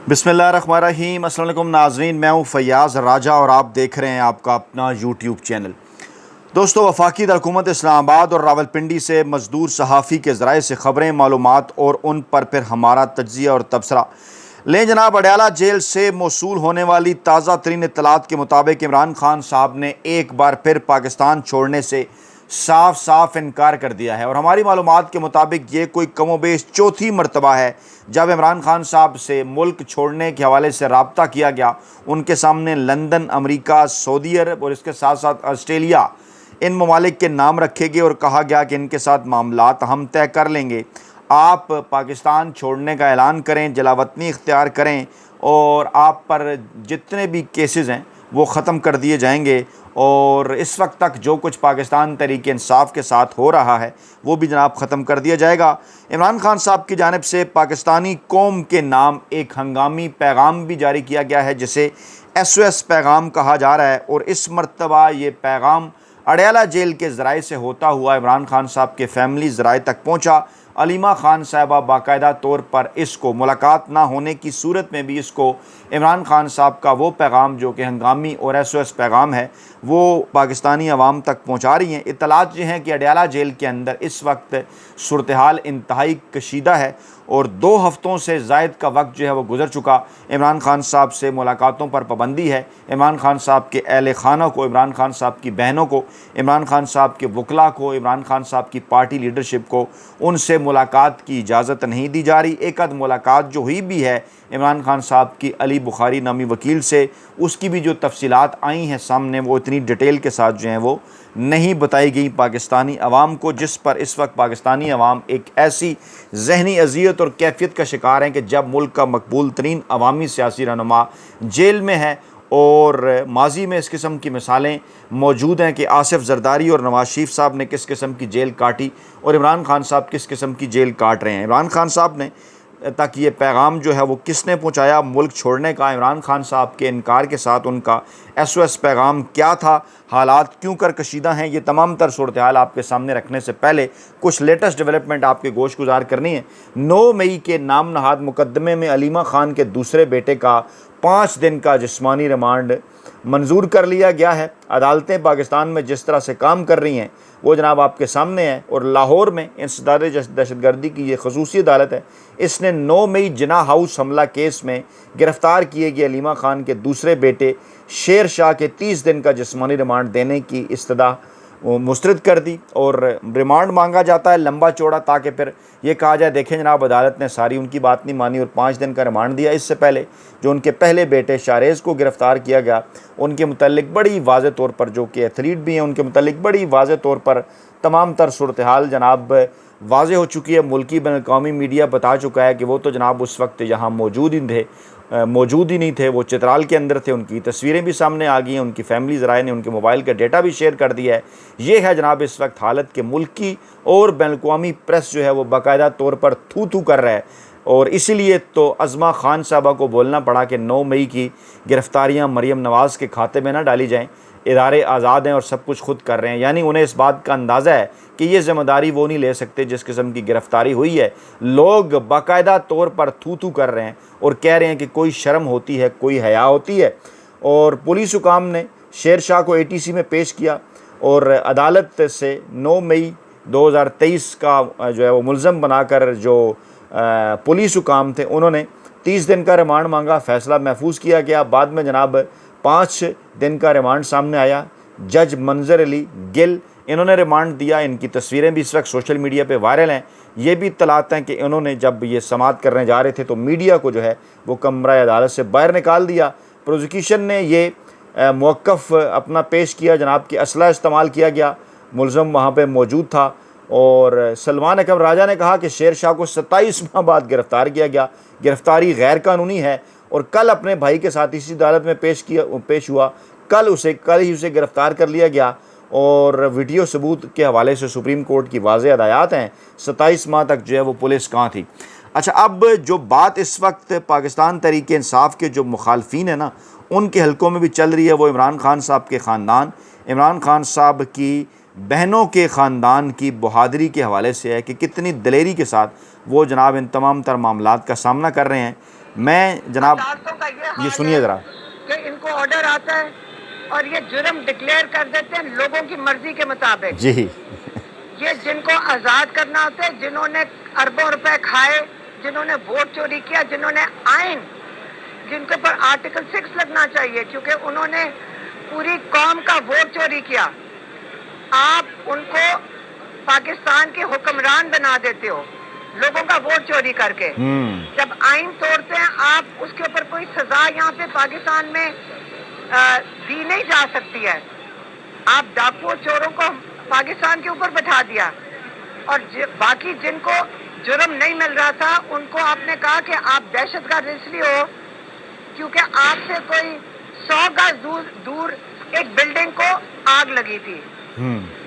बिस्मिल्लाहिर्रहमानिर्रहीम। अस्सलाम वालेकुम नाज़रीन, मैं हूँ फ़याज़ राजा और आप देख रहे हैं आपका अपना यूट्यूब चैनल। दोस्तों, वफाकी हुकूमत इस्लामाबाद और रावलपिंडी से मज़दूर सहाफ़ी के ज़राए से ख़बरें, मालूमात और उन पर फिर हमारा तज्ज़िया और तबसरा लें। जनाब, अडयाला जेल से मौसूल होने वाली ताज़ा तरीन इत्तलात के मुताबिक इमरान खान साहब ने एक बार फिर पाकिस्तान छोड़ने से साफ साफ इनकार कर दिया है और हमारी मालूमात के मुताबिक ये कोई कमोबेश चौथी मरतबा है जब इमरान खान साहब से मुल्क छोड़ने के हवाले से रब्ता किया गया। उनके सामने लंदन, अमेरिका, सऊदी अरब और इसके साथ साथ ऑस्ट्रेलिया, इन ममालिक के नाम रखे गए और कहा गया कि इनके साथ मामलात हम तय कर लेंगे। आप पाकिस्तान छोड़ने का ऐलान करें, जलावतनी इख्तियार करें और आप पर जितने भी केसेस हैं वो ख़त्म कर दिए जाएंगे। और इस वक्त तक जो कुछ पाकिस्तान तहरीक इंसाफ के साथ हो रहा है वो भी जनाब ख़त्म कर दिया जाएगा। इमरान खान साहब की जानिब से पाकिस्तानी कौम के नाम एक हंगामी पैगाम भी जारी किया गया है जिसे SOS पैगाम कहा जा रहा है और इस मरतबा ये पैगाम अडयाला जेल के ज़राए से होता हुआ इमरान खान साहब के फैमिली ज़राए तक पहुँचा। अलीमा खान साहबा बाकायदा तौर पर इसको मुलाकात ना होने की सूरत में भी इसको इमरान खान साहब का वो पैगाम जो कि हंगामी और SOS पैगाम है वो पाकिस्तानी अवाम तक पहुँचा रही हैं। इत्तलात ये हैं कि अडयाला जेल के अंदर इस वक्त सूरत हाल इंतहाई कशीदा है और 2 हफ़्तों से ज़ायद का वक्त जो है वो गुजर चुका। इमरान खान साहब से मुलाकातों पर पाबंदी है। इमरान खान साहब के अहले खाना को, इमरान खान साहब की बहनों को, इमरान खान साहब के वकला को, इमरान खान साहब की पार्टी लीडरशिप को उनसे मुलाकात की इजाज़त नहीं दी जा रही। एक आध मुलाकात जो हुई भी है इमरान खान साहब की अली बुखारी नामी वकील से, उसकी भी जो तफसीलात आई हैं सामने वो इतनी डिटेल के साथ जो हैं वो नहीं बताई गई पाकिस्तानी अवाम को, जिस पर इस वक्त पाकिस्तानी अवाम एक ऐसी जहनी अजियत और कैफियत का शिकार हैं कि जब मुल्क का मकबूल तरीन अवामी सियासी रहनुमा जेल में है। और माजी में इस किस्म की मिसालें मौजूद हैं कि आसिफ जरदारी और नवाज शरीफ साहब ने किस किस्म की जेल काटी और इमरान खान साहब किस किस्म की जेल काट रहे हैं। इमरान खान साहब ने तक ये पैगाम जो है वो किसने पहुंचाया मुल्क छोड़ने का, इमरान खान साहब के इनकार के साथ उनका SOS पैगाम क्या था, हालात क्यों कर कशीदा हैं, ये तमाम तर सूरत हाल आपके सामने रखने से पहले कुछ लेटेस्ट डेवलपमेंट आपके गोश गुजार करनी है। 9 मई के नाम नहाद मुकदमे में अलीमा खान के दूसरे बेटे का 5 दिन का जिस्मानी रिमांड मंजूर कर लिया गया है। अदालतें पाकिस्तान में जिस तरह से काम कर रही हैं वो जनाब आपके सामने है और लाहौर में इंसदाद दहशतगर्दी की ये खसूसी अदालत है, इसने 9 मई जिना हाउस हमला केस में गिरफ़्तार किए गए अलीमा खान के दूसरे बेटे शेर शाह के 30 दिन का जिस्मानी रिमांड देने की इस्तदा मुस्तरद कर दी और रिमांड मांगा जाता है लंबा चौड़ा, ताकि फिर ये कहा जाए देखें जनाब अदालत ने सारी उनकी बात नहीं मानी और 5 दिन का रिमांड दिया। इससे पहले जो उनके पहले बेटे शारेज़ को गिरफ़्तार किया गया उनके मुतल्लिक बड़ी वाज़े तौर पर, जो कि एथलीट भी हैं, उनके मुतल्लिक बड़ी वाज़े तौर पर तमाम तर सूरत हाल जनाब वाज़े हो चुकी है। मुल्की बैनुल-अक़वामी मीडिया बता चुका है कि वो तो जनाब उस वक्त यहाँ मौजूद ही नहीं थे, वो चित्राल के अंदर थे। उनकी तस्वीरें भी सामने आ गई हैं, उनकी फैमिली ज़राए ने उनके मोबाइल का डेटा भी शेयर कर दिया है। ये है जनाब इस वक्त हालत के मुल्की और बैनुल-अक़वामी प्रेस जो है वो बाकायदा तौर पर थू थू कर रहा है और इसीलिए तो अज़मा खान साहबा को बोलना पड़ा कि 9 मई की गिरफ़्तारियाँ मरीम नवाज़ के खाते में ना डाली जाएँ, इदारे आज़ाद हैं और सब कुछ खुद कर रहे हैं। यानी उन्हें इस बात का अंदाज़ा है कि ये ज़िम्मेदारी वो नहीं ले सकते जिस किस्म की गिरफ़्तारी हुई है। लोग बाकायदा तौर पर थू थू कर रहे हैं और कह रहे हैं कि कोई शर्म होती है, कोई हया होती है। और पुलिस हुकाम ने शेर शाह को ATC में पेश किया और अदालत से 9 मई 2023 का जो है वो मुल्ज़म बनाकर जो पुलिस हुकाम थे उन्होंने 30 दिन का रिमांड मांगा, फ़ैसला महफूज किया गया। बाद में जनाब 5 दिन का रिमांड सामने आया। जज मंजर अली गिल इन्होंने रिमांड दिया। इनकी तस्वीरें भी इस वक्त सोशल मीडिया पे वायरल हैं। ये भी इत्तलात हैं कि इन्होंने जब ये समाअत करने जा रहे थे तो मीडिया को जो है वो कमरा अदालत से बाहर निकाल दिया। प्रोसिक्यूशन ने ये मौक़िफ़ अपना पेश किया जनाब कि असला इस्तेमाल किया गया, मुल्ज़म वहाँ पर मौजूद था। और सलमान अकबर राजा ने कहा कि शेर शाह को 27 माह बाद गिरफ़्तार किया गया, गिरफ़्तारी गैर कानूनी है और कल अपने भाई के साथ इसी अदालत में पेश हुआ। कल ही उसे गिरफ़्तार कर लिया गया और वीडियो सबूत के हवाले से सुप्रीम कोर्ट की वाज़े हदायत हैं। 27 माह तक जो है वो पुलिस कहाँ थी। अच्छा, अब जो बात इस वक्त पाकिस्तान तहरीक इंसाफ के जो मुखालफीन है ना उनके हलकों में भी चल रही है वो इमरान खान साहब के ख़ानदान, इमरान खान साहब की बहनों के ख़ानदान की बहादुरी के हवाले से है कि कितनी दलेरी के साथ वो जनाब इन तमाम तर मामलात का सामना कर रहे हैं। मैं जनाब अदालतों का ये ये हाल सुनिए है ज़रा। कि इनको ऑर्डर आता है और ये जुर्म डिक्लेयर कर देते हैं लोगों की मर्जी के मुताबिक। जी ये जिनको आज़ाद करना होता है, जिन्होंने अरबों रुपए खाए, जिन्होंने वोट चोरी किया, जिन्होंने आइन, जिनके ऊपर आर्टिकल 6 लगना चाहिए क्योंकि उन्होंने पूरी कौम का वोट चोरी किया, आप उनको पाकिस्तान के हुक्मरान बना देते हो लोगों का वोट चोरी करके। जब आइन तोड़ते हैं आप, उसके ऊपर कोई सजा यहाँ पे पाकिस्तान में दी नहीं जा सकती है। आप डाकू चोरों को पाकिस्तान के ऊपर बैठा दिया और बाकी जिनको जुर्म नहीं मिल रहा था उनको आपने कहा कि आप दहशतगर्द इसलिए हो क्योंकि आपसे कोई 100 गज दूर एक बिल्डिंग को आग लगी थी।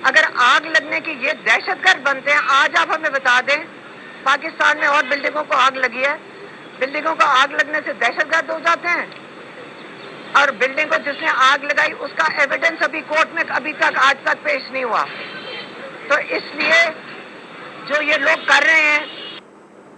अगर आग लगने की ये दहशतगर्द बनते हैं, आज आप हमें बता दें पाकिस्तान में और बिल्डिंगों को आग लगी है, बिल्डिंगों को आग लगने से दहशतगर्द हो जाते हैं? और बिल्डिंग को जिसने आग लगाई उसका एविडेंस अभी कोर्ट में अभी तक आज तक पेश नहीं हुआ। तो इसलिए जो ये लोग कर रहे हैं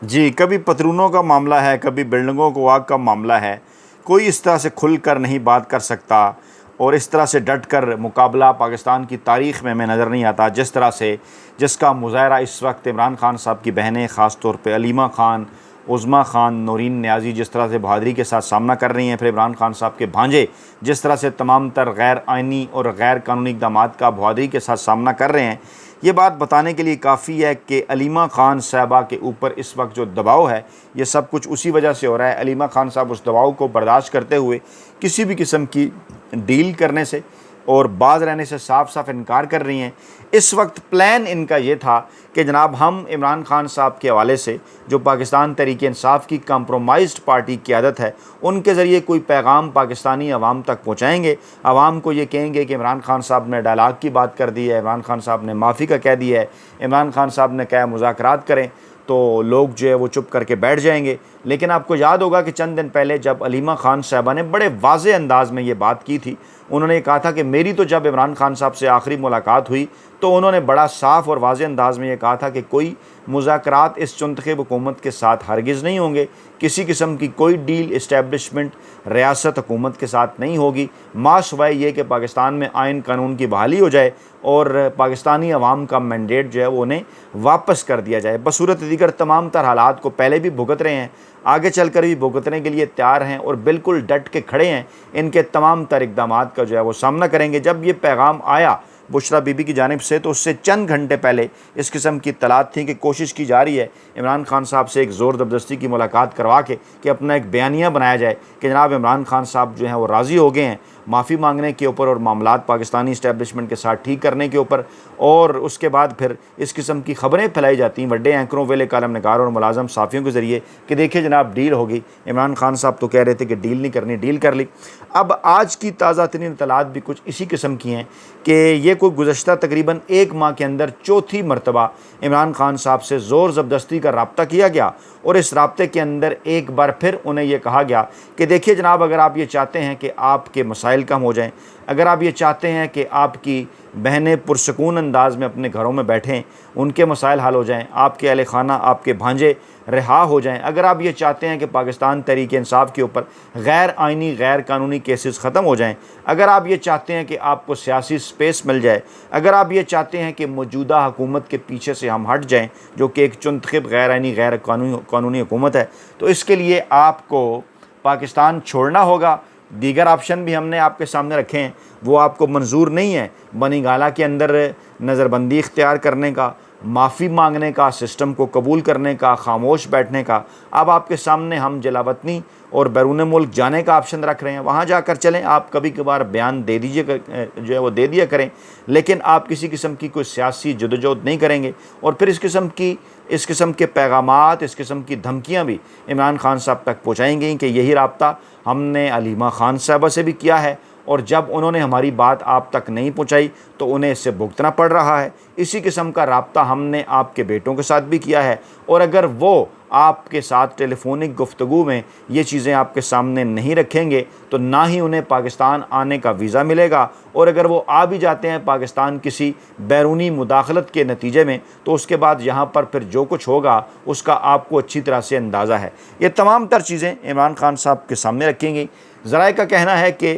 जी, कभी पतलूनों का मामला है, कभी बिल्डिंगों को आग का मामला है, कोई इस तरह से खुल कर नहीं बात कर सकता और इस तरह से डट कर मुकाबला पाकिस्तान की तारीख़ में हमें नज़र नहीं आता जिस तरह से जिसका मुज़ाहरा इस वक्त इमरान खान साहब की बहनें, ख़ास तौर पे अलीमा खान, उज़्मा खान, नूरीन न्याज़ी जिस तरह से बहादुरी के साथ सामना कर रही हैं, फिर इमरान खान साहब के भांजे जिस तरह से तमाम तर गैर आइनी और गैर कानूनी इक़दामात का बहादुरी के साथ सामना कर रहे हैं, ये बात बताने के लिए काफ़ी है कि अलीमा खान साहबा के ऊपर इस वक्त जो दबाव है ये सब कुछ उसी वजह से हो रहा है। अलीमा खान साहब उस दबाव को बर्दाश्त करते हुए किसी भी किस्म की डील करने से और बाज रहने से साफ साफ इनकार कर रही हैं। इस वक्त प्लान इनका ये था कि जनाब हम इमरान खान साहब के हवाले से जो पाकिस्तान तहरीक इंसाफ की कंप्रोमाइज्ड पार्टी की क़यादत है उनके ज़रिए कोई पैगाम पाकिस्तानी अवाम तक पहुँचाएँगे, अवाम को ये कहेंगे कि इमरान खान साहब ने डायलाग की बात कर दी है, इमरान खान साहब ने माफ़ी का कह दिया है, इमरान खान साहब ने कहा मुज़ाकरात करें, तो लोग जो है वो चुप करके बैठ जाएंगे। लेकिन आपको याद होगा कि चंद दिन पहले जब अलीमा खान साहबा ने बड़े वाज़े अंदाज़ में ये बात की थी, उन्होंने कहा था कि मेरी तो जब इमरान खान साहब से आखिरी मुलाकात हुई तो उन्होंने बड़ा साफ़ और वाज़े अंदाज़ में ये कहा था कि कोई मुज़ाकरात इस चुनतख़ब हुकूमत के साथ हरगिज़ नहीं होंगे, किसी किस्म की कोई डील इस्टेब्लिशमेंट रियासत हुकूमत के साथ नहीं होगी, माशवाए ये कि पाकिस्तान में आइन कानून की बहाली हो जाए और पाकिस्तानी अवाम का मैंडेट जो है वो उन्हें वापस कर दिया जाए। बसूरत दीगर तमाम तर हालात को पहले भी भुगत रहे हैं, आगे चलकर भी भुगतने के लिए तैयार हैं और बिल्कुल डट के खड़े हैं, इनके तमाम तर इक़दामात का जो है वो सामना करेंगे। जब ये पैगाम आया बुशरा बीबी की जानिब से तो उससे चंद घंटे पहले इस किस्म की इत्तलात थी कि कोशिश की जा रही है इमरान खान साहब से एक ज़ोर ज़बरदस्ती की मुलाकात करवा के कि अपना एक बयानिया बनाया जाए कि जनाब इमरान खान साहब जो हैं वो राज़ी हो गए हैं माफ़ी मांगने के ऊपर और मामलात पाकिस्तानी इस्टेब्लिशमेंट के साथ ठीक करने के ऊपर। और उसके बाद फिर इस किस्म की ख़बरें फैलाई जाती हैं बड़े एंकरों, वेले कालम निगार और मुलाजम साफ़ियों के ज़रिए कि देखिए जनाब डील होगी। इमरान खान साहब तो कह रहे थे कि डील नहीं करनी, डील कर ली। अब आज की ताज़ा तरीन इत्तलात भी कुछ इसी किस्म की हैं कि ये कोई गुज़श्ता तकरीबन 1 माह के अंदर चौथी मरतबा इमरान खान साहब से ज़ोर ज़बरदस्ती का रब्ता किया गया और इस रब्ते के अंदर एक बार फिर उन्हें यह कहा गया कि देखिए जनाब अगर आप ये चाहते हैं कि आपके मसाइल कम हो जाएं, अगर आप ये चाहते हैं कि आपकी बहनें पुरसकून अंदाज में अपने घरों में बैठें, उनके मसाइल हल हो जाएं, आपके अहले खाना, आपके भांजे रिहा हो जाएं, अगर आप ये चाहते हैं कि पाकिस्तान तहरीक इंसाफ के ऊपर गैर आइनी गैर कानूनी केसेस ख़त्म हो जाएं, अगर आप ये चाहते हैं कि आपको सियासी स्पेस मिल जाए, अगर आप ये चाहते हैं कि मौजूदा हुकूमत के पीछे से हम हट जाएं जो कि एक चुनतखब गैर आइनी गैर कानूनी हुकूमत है, तो इसके लिए आपको पाकिस्तान छोड़ना होगा। दीगर ऑप्शन भी हमने आपके सामने रखे हैं, वो आपको मंजूर नहीं है। बनी गाला के अंदर नज़रबंदी इख्तियार करने का, माफ़ी मांगने का, सिस्टम को कबूल करने का, खामोश बैठने का। अब आपके सामने हम जलावतनी और बैरून मुल्क जाने का ऑप्शन रख रहे हैं, वहाँ जाकर चलें। आप कभी कभार बयान दे दीजिए, जो है वो दे दिया करें, लेकिन आप किसी किस्म की कोई सियासी जदोजहद नहीं करेंगे। और फिर इस किस्म के पैगामात, इस किस्म की धमकियाँ भी इमरान खान साहब तक पहुँचाएंगी कि यही राब्ता हमने अलीमा खान साहबा से भी किया है और जब उन्होंने हमारी बात आप तक नहीं पहुंचाई तो उन्हें इससे भुगतना पड़ रहा है। इसी किस्म का राब्ता हमने आपके बेटों के साथ भी किया है और अगर वो आपके साथ टेलीफोनिक गुफ्तगू में ये चीज़ें आपके सामने नहीं रखेंगे तो ना ही उन्हें पाकिस्तान आने का वीज़ा मिलेगा, और अगर वो आ भी जाते हैं पाकिस्तान किसी बैरूनी मुदाखलत के नतीजे में, तो उसके बाद यहाँ पर फिर जो कुछ होगा उसका आपको अच्छी तरह से अंदाज़ा है। ये तमाम तर चीज़ें इमरान खान साहब के सामने रखी गई। ज़राए का कहना है कि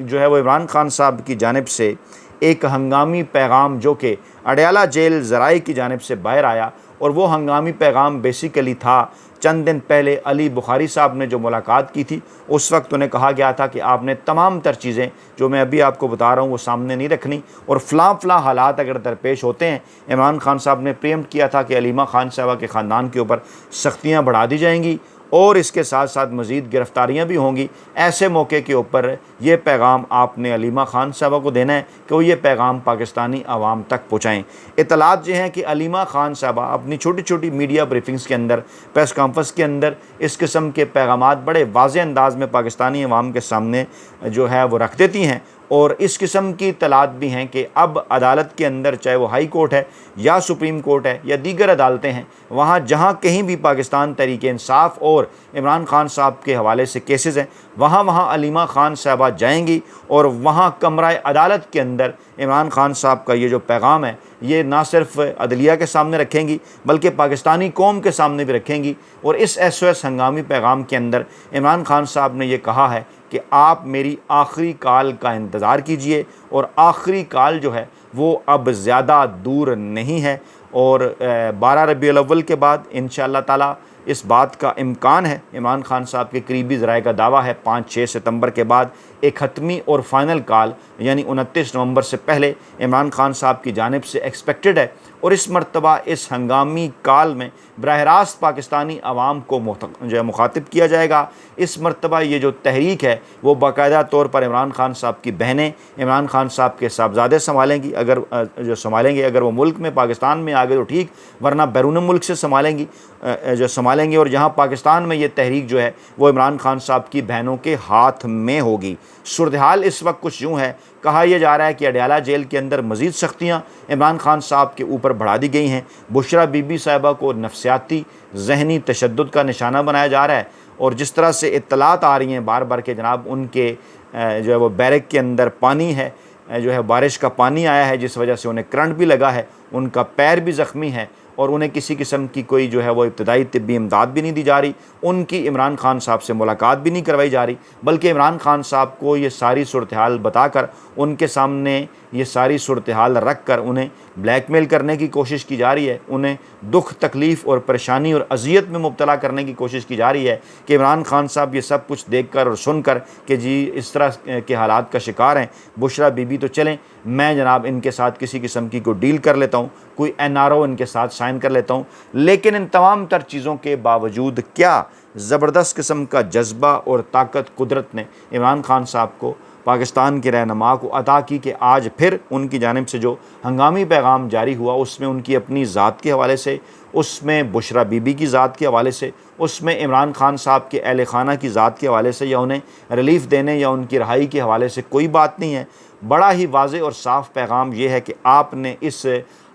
जो है वो इमरान खान साहब की जानिब से एक हंगामी पैगाम जो कि अडयाला जेल ज़राए की जानिब से बाहर आया, और वो हंगामी पैगाम बेसिकली था चंद दिन पहले अली बुखारी साहब ने जो मुलाकात की थी, उस वक्त उन्हें कहा गया था कि आपने तमाम तर चीज़ें जो मैं अभी आपको बता रहा हूँ वो सामने नहीं रखनी, और फ़लाँ हालात अगर दरपेश होते हैं, इमरान खान साहब ने प्रीएम्प्ट किया था कि अलीमा खान साहबा के ख़ानदान के ऊपर सख्तियाँ बढ़ा दी जाएंगी और इसके साथ साथ मज़ीद गिरफ़्तारियाँ भी होंगी। ऐसे मौके के ऊपर ये पैगाम आपने अलीमा खान साहबा को देना है कि वो ये पैगाम पाकिस्तानी आवाम तक पहुँचाएँ। इत्तलात ये हैं कि अलीमा खान साहबा अपनी छोटी छोटी मीडिया ब्रीफिंग्स के अंदर, प्रेस कॉन्फ्रेंस के अंदर इस किस्म के पैगामात बड़े वाज़ेह अंदाज़ में पाकिस्तानी आवाम के सामने जो है वो रख देती हैं, और इस किस्म की इत्तलात भी हैं कि अब अदालत के अंदर, चाहे वो हाई कोर्ट है या सुप्रीम कोर्ट है या दीगर अदालतें हैं, वहाँ जहाँ कहीं भी पाकिस्तान तहरीक इंसाफ और इमरान खान साहब के हवाले से केसेस हैं, वहाँ अलीमा खान साहबा जाएंगी और वहाँ कमरा अदालत के अंदर इमरान खान साहब का ये जो पैगाम है ये ना सिर्फ अदलिया के सामने रखेंगी बल्कि पाकिस्तानी कौम के सामने भी रखेंगी। और इस SOS हंगामी पैगाम के अंदर इमरान खान साहब ने ये कहा है कि आप मेरी आखिरी कॉल का इंतज़ार कीजिए, और आखिरी कॉल जो है वो अब ज़्यादा दूर नहीं है, और 12 रबीउल अव्वल के बाद इंशाअल्लाह ताला इस बात का इम्कान है, इमरान खान साहब के करीबी ज़राए का दावा है 5-6 सितंबर के बाद एक हतमी और फ़ाइनल कॉल यानी 29 नवंबर से पहले इमरान खान साहब की जानिब से एक्सपेक्टेड है। और इस मरतबा इस हंगामी काल में बराह रास्त पाकिस्तानी आवाम को जो है मुखातिब किया जाएगा। इस मरतबा ये जो तहरीक है वो बाकायदा तौर पर इमरान खान साहब की बहनें, इमरान खान साहब के साहबजादे संभालेंगी, अगर वो मुल्क में पाकिस्तान में आ गए तो ठीक, वरना बैरून मुल्क से संभालेंगे, और जहाँ पाकिस्तान में ये तहरीक जो है वो इमरान खान साहब की बहनों के हाथ में होगी। सूरत हाल इस वक्त कुछ यूँ है, कहा यह जा रहा है कि अडयाला जेल के अंदर मज़ीद सख्तियाँ इमरान खान साहब के ऊपर बढ़ा दी गई हैं। बुशरा बीबी साहिबा को नफसियाती जहनी तशद्दुद का निशाना बनाया जा रहा है, और जिस तरह से इत्तलात आ रही हैं बार बार के जनाब उनके जो है वो बैरक के अंदर पानी है, जो है बारिश का पानी आया है जिस वजह से उन्हें करंट भी लगा है, उनका पैर भी ज़ख्मी है, और उन्हें किसी किस्म की कोई जो है वो इब्तदाई तिब्बी इमदाद भी नहीं दी जा रही, उनकी इमरान खान साहब से मुलाकात भी नहीं करवाई जा रही, बल्कि इमरान खान साहब को ये सारी सूरत हाल बताकर उनके सामने ये सारी सूरत हाल रख कर उन्हें ब्लैकमेल करने की कोशिश की जा रही है, उन्हें दुख तकलीफ़ और परेशानी और अजियत में मुब्तला करने की कोशिश की जा रही है कि इमरान खान साहब ये सब कुछ देख कर और सुन कर कि जी इस तरह के हालात का शिकार हैं, बुशरा बीबी तो चलें, मैं जनाब इनके साथ किसी किस्म की कोई डील कर लेता हूँ, कोई NRO इनके साथ साइन कर लेता हूँ। लेकिन इन तमाम तर चीज़ों के बावजूद क्या ज़बरदस्त किस्म का जज्बा और ताकत कुदरत ने इमरान खान साहब को, पाकिस्तान के रहनुमा को अता की कि आज फिर उनकी जानिब से जो हंगामी पैगाम जारी हुआ उसमें उनकी अपनी ज़ात के हवाले से, उसमें बुशरा बीबी की ज़ात के हवाले से, उसमें इमरान खान साहब के अहल खाना की ज़ात के हवाले से या उन्हें रिलीफ़ देने या उनकी रहाई के हवाले से कोई बात नहीं है। बड़ा ही वाज़ेह और साफ़ पैगाम ये है कि आपने इस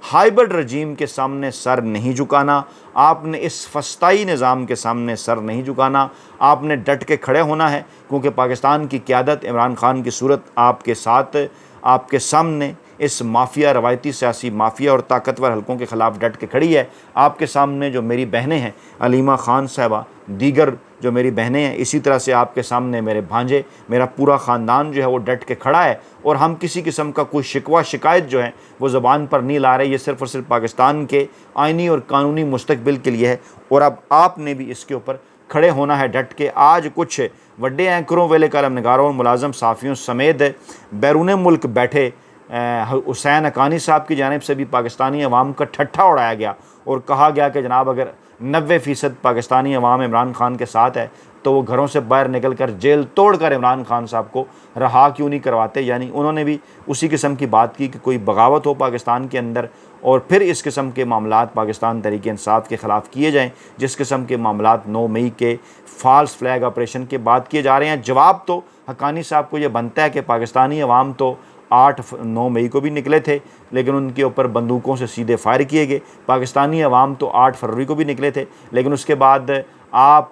हाइब्रिड रजीम के सामने सर नहीं झुकाना, आपने इस फस्ताई निज़ाम के सामने सर नहीं झुकाना, आपने डट के खड़े होना है, क्योंकि पाकिस्तान की क़यादत इमरान खान की सूरत आपके साथ, आपके सामने इस माफिया, रवायती सियासी माफिया और ताकतवर हलकों के ख़िलाफ़ डट के खड़ी है। आपके सामने जो मेरी बहनें हैं, अलीमा खान साहबा, दीगर जो मेरी बहनें हैं, इसी तरह से आपके सामने मेरे भांजे, मेरा पूरा ख़ानदान जो है वो डट के खड़ा है, और हम किसी किस्म का कोई शिकवा शिकायत जो है वो ज़बान पर नहीं ला रहे। ये सिर्फ़ और सिर्फ पाकिस्तान के आइनी और कानूनी मुस्तकबिल के लिए है, और अब आपने भी इसके ऊपर खड़े होना है डट के। आज कुछ वड्डे एंकरों, वेले कलम नगारों और मुलाजम साफ़ियों समेत बैरून मुल्क बैठे हुसैन हक्कानी साहब की जानिब से भी पाकिस्तानी अवाम का ठट्ठा उड़ाया गया और कहा गया कि जनाब अगर 90% पाकिस्तानी अवाम इमरान खान के साथ है तो वो घरों से बाहर निकल कर जेल तोड़ कर इमरान खान साहब को रहा क्यों नहीं करवाते। यानी उन्होंने भी उसी किस्म की बात की कि कोई बगावत हो पाकिस्तान के अंदर और फिर इस किस्म के मामलात पाकिस्तान तहरीक इंसाफ के ख़िलाफ़ किए जाएँ, जिस किस्म के मामलात 9 मई के फ़ाल्स फ्लैग ऑपरेशन के बाद किए जा रहे हैं। जवाब तो हक्कानी साहब को ये बनता है कि पाकिस्तानी अवाम तो 9 मई को भी निकले थे, लेकिन उनके ऊपर बंदूकों से सीधे फायर किए गए। पाकिस्तानी अवाम तो 8 फरवरी को भी निकले थे, लेकिन उसके बाद आप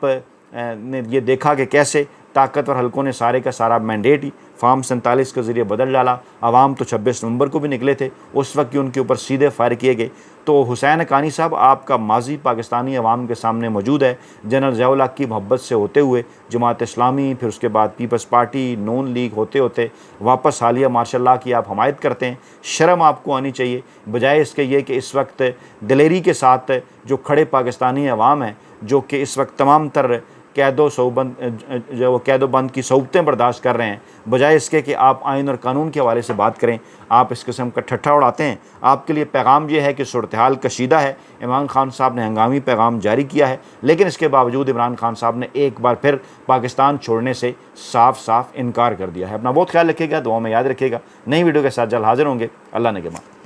ने ये देखा कि कैसे ताकतवर हलकों ने सारे का सारा मैंडेट ही फार्म 47 के ज़रिए बदल डाला। अवाम तो 26 नवंबर को भी निकले थे, उस वक्त ही उनके ऊपर सीधे फायर किए गए। तो हुसैन हक्कानी साहब, आपका माजी पाकिस्तानी अवाम के सामने मौजूद है। जनरल ज़िया-उल हक की मोहब्बत से होते हुए जमात इस्लामी, फिर उसके बाद पीपल्स पार्टी, नून लीग होते होते वापस हालिया मार्शल लॉ की आप हमायत करते हैं। शर्म आपको आनी चाहिए, बजाय इसके ये कि इस वक्त दिलेरी के साथ जो खड़े पाकिस्तानी अवाम हैं, जो कि इस वक्त तमाम तर कैदोबंद की सऊबतें बर्दाश्त कर रहे हैं, बजाय इसके कि आप आइन और कानून के हवाले से बात करें, आप इस किस्म का ठट्ठा उड़ाते हैं। आपके लिए पैगाम यह है कि सूरत हाल कशीदा है। इमरान खान साहब ने हंगामी पैगाम जारी किया है, लेकिन इसके बावजूद इमरान खान साहब ने एक बार फिर पाकिस्तान छोड़ने से साफ साफ इनकार कर दिया है। अपना बहुत ख्याल रखिएगा, दुआ में याद रखिएगा। नई वीडियो के साथ जल्द हाजिर होंगे। अल्लाह ने के मान।